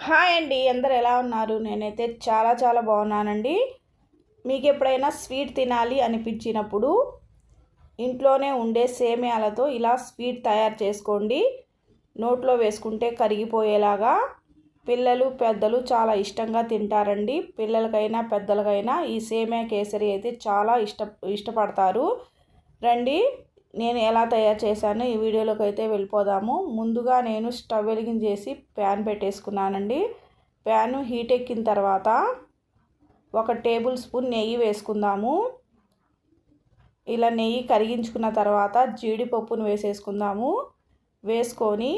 Hi అండి, అందరు ఎలా ఉన్నారు? నేనైతే చాలా బాగున్నానండి. మీకు ఎప్పుడైనా స్వీట్ తినాలి అనిపించినప్పుడు ఇంట్లోనే ఉండే సేమియాలతో ఇలా స్వీట్ తయారు చేసుకోండి. నోట్లో వేసుకుంటే కరిగిపోయేలాగా పిల్లలు పెద్దలు చాలా ఇష్టంగా తింటారండి. పిల్లలకైనా పెద్దలకైనా ఈ సేమియా కేసరి అయితే చాలా ఇష్టపడతారు. రండి, నేను ఎలా తయారు చేశానో ఈ వీడియోలోకి అయితే వెళ్ళిపోదాము. ముందుగా నేను స్టవ్ వెలిగించేసి ప్యాన్ పెట్టేసుకున్నానండి. ప్యాను హీట్ ఎక్కిన తర్వాత 1 టేబుల్ స్పూన్ నెయ్యి వేసుకుందాము. ఇలా నెయ్యి కరిగించుకున్న తర్వాత జీడిపప్పును వేసేసుకుందాము. వేసుకొని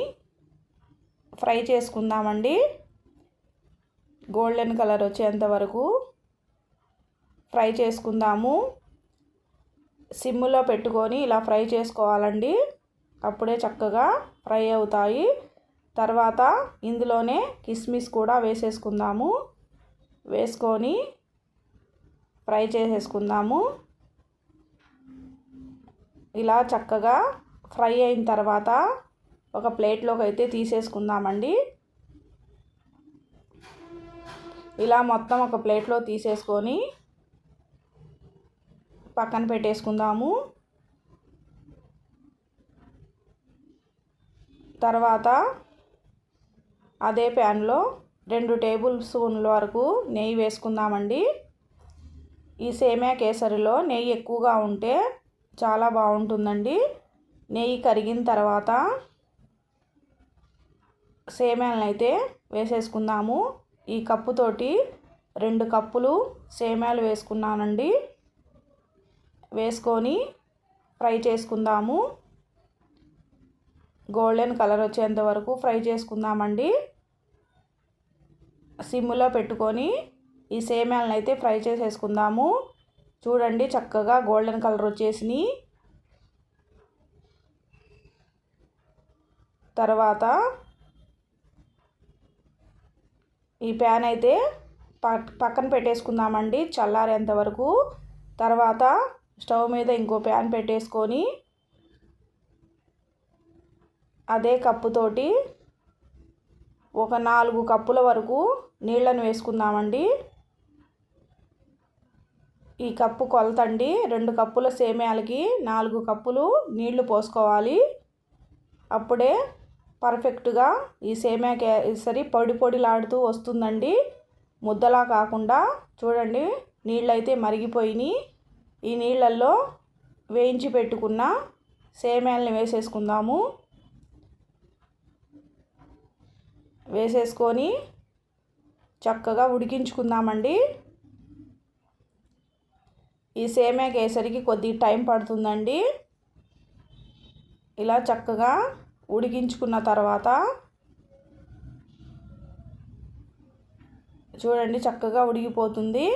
ఫ్రై చేసుకుందామండి. గోల్డెన్ కలర్ వచ్చేంత వరకు ఫ్రై చేసుకుందాము. సిమ్లో పెట్టుకొని ఇలా ఫ్రై చేసుకోవాలండి. అప్పుడే చక్కగా ఫ్రై అవుతాయి. తర్వాత ఇందులోనే కిస్మిస్ కూడా వేసేసుకుందాము. వేసుకొని ఫ్రై చేసేసుకుందాము. ఇలా చక్కగా ఫ్రై అయిన తర్వాత ఒక ప్లేట్లోకి అయితే తీసేసుకుందామండి. ఇలా మొత్తం ఒక ప్లేట్లో తీసేసుకొని పక్కన పెట్టేసుకుందాము. తర్వాత అదే ప్యాన్లో 2 టేబుల్ స్పూన్ల వరకు నెయ్యి వేసుకుందామండి. ఈ సేమియా కేసరిలో నెయ్యి ఎక్కువగా ఉంటే చాలా బాగుంటుందండి. నెయ్యి కరిగిన తర్వాత సేమియాలను అయితే వేసేసుకుందాము. ఈ కప్పుతోటి 2 కప్పులు సేమియాలు వేసుకున్నానండి. వేసుకొని ఫ్రై చేసుకుందాము. గోల్డెన్ కలర్ వచ్చేంత వరకు ఫ్రై చేసుకుందామండి. సిమ్లో పెట్టుకొని ఈ సేమియాలను అయితే ఫ్రై చేసేసుకుందాము. చూడండి, చక్కగా గోల్డెన్ కలర్ వచ్చేసినాయి. తర్వాత ఈ ప్యాన్ అయితే పక్కన పెట్టేసుకుందామండి చల్లారేంత వరకు. తర్వాత స్టవ్ మీద ఇంకో ప్యాన్ పెట్టేసుకొని అదే కప్పుతోటి ఒక 4 కప్పుల వరకు నీళ్ళను వేసుకుందామండి. ఈ కప్పు కొలతండి. 2 కప్పుల సేమియాలకి 4 కప్పులు నీళ్లు పోసుకోవాలి. అప్పుడే పర్ఫెక్ట్గా ఈ సేమియా కేసరి పొడిలాడుతూ వస్తుందండి. ముద్దలా కాకుండా. చూడండి, నీళ్ళైతే మరిగిపోయినాయి. ఈ నీళ్ళల్లో వేయించి పెట్టుకున్న సేమియాలను వేసేసుకుందాము. వేసేసుకొని చక్కగా ఉడికించుకుందామండి. ఈ సేమియా కేసరికి కొద్దిగా టైం పడుతుందండి. ఇలా చక్కగా ఉడికించుకున్న తర్వాత చూడండి, చక్కగా ఉడికిపోతుంది.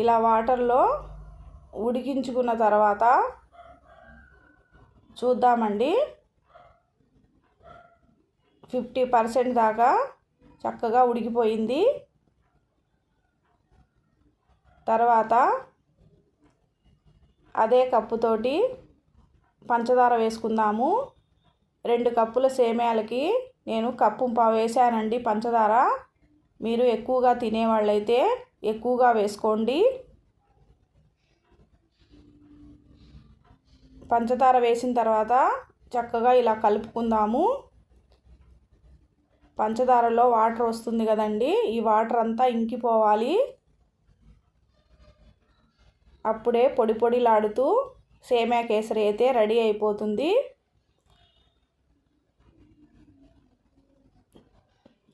ఇలా వాటర్లో ఉడికించుకున్న తర్వాత చూద్దామండి. 50% దాకా చక్కగా ఉడికిపోయింది. తర్వాత అదే కప్పుతోటి పంచదార వేసుకుందాము. 2 కప్పుల సేమియాలకి నేను 1.5 కప్పు వేసానండి పంచదార. మీరు ఎక్కువగా తినేవాళ్ళైతే ఎక్కువగా వేసుకోండి. పంచదార వేసిన తర్వాత చక్కగా ఇలా కలుపుకుందాము. పంచదారలో వాటర్ వస్తుంది కదండి, ఈ వాటర్ అంతా ఇంకిపోవాలి. అప్పుడే పొడిలాడుతూ సేమియా కేసరి అయితే రెడీ అయిపోతుంది.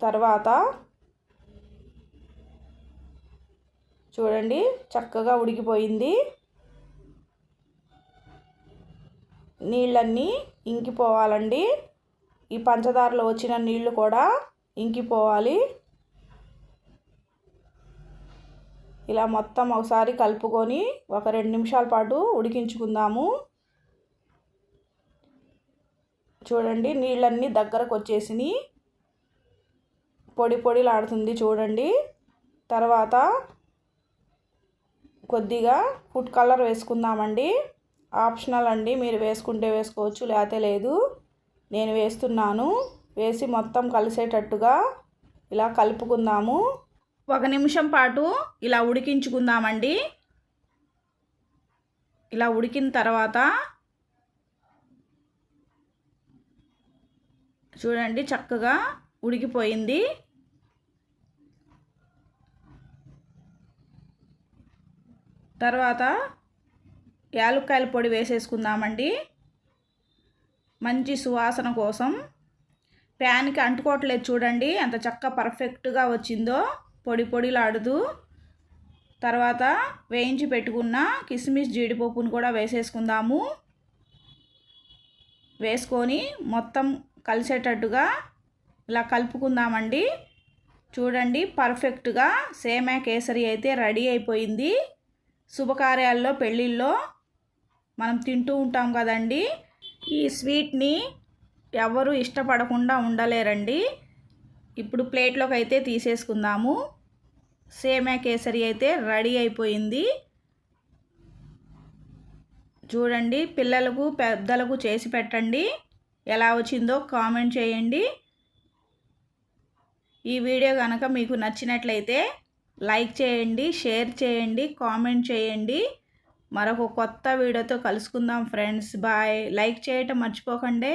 తర్వాత చూడండి, చక్కగా ఉడికిపోయింది. నీళ్ళన్నీ ఇంకిపోవాలండి. ఈ పంచదారలో వచ్చిన నీళ్లు కూడా ఇంకిపోవాలి. ఇలా మొత్తం ఒకసారి కలుపుకొని ఒక 2 నిమిషాల పాటు ఉడికించుకుందాము. చూడండి, నీళ్ళన్నీ దగ్గరకు వచ్చేసినాయి. పొడిలాడుతుంది చూడండి. తర్వాత కొద్దిగా ఫుడ్ కలర్ వేసుకుందామండి. ఆప్షనల్ అండి, మీరు వేసుకుంటే వేసుకోవచ్చు, లేకపోతే లేదు. నేను వేస్తున్నాను. వేసి మొత్తం కలిసేటట్టుగా ఇలా కలుపుకుందాము. 1 నిమిషం పాటు ఇలా ఉడికించుకుందామండి. ఇలా ఉడికిన తర్వాత చూడండి చక్కగా ఉడికిపోయింది. తర్వాత యాలక్కాయల పొడి వేసేసుకుందామండి మంచి సువాసన కోసం. ప్యాన్కి అంటుకోవట్లేదు చూడండి ఎంత చక్కగా పర్ఫెక్ట్గా వచ్చిందో పొడి పొడిలాడుతూ. తర్వాత వేయించి పెట్టుకున్న కిస్మిస్ జీడిపప్పును కూడా వేసేసుకుందాము. వేసుకొని మొత్తం కలిసేటట్టుగా ఇలా కలుపుకుందామండి. చూడండి పర్ఫెక్ట్గా సేమియా కేసరి అయితే రెడీ అయిపోయింది. శుభకార్యాల్లో పెళ్ళిళ్ళలో మనం తింటూ ఉంటాం కదండి. ఈ స్వీట్ని ఎవరు ఇష్టపడకుండా ఉండలేరండి. ఇప్పుడు ప్లేట్లోకి అయితే తీసేసుకుందాము. సేమియా కేసరి అయితే రెడీ అయిపోయింది. చూడండి పిల్లలకు పెద్దలకు చేసి పెట్టండి. ఎలా వచ్చిందో కామెంట్ చేయండి. ఈ వీడియో కనుక మీకు నచ్చినట్లయితే లైక్ చేయండి, షేర్ చేయండి, కామెంట్ చేయండి. మరొక కొత్త వీడియోతో కలుసుకుందాం ఫ్రెండ్స్. బాయ్. లైక్ చేయటం మర్చిపోకండి.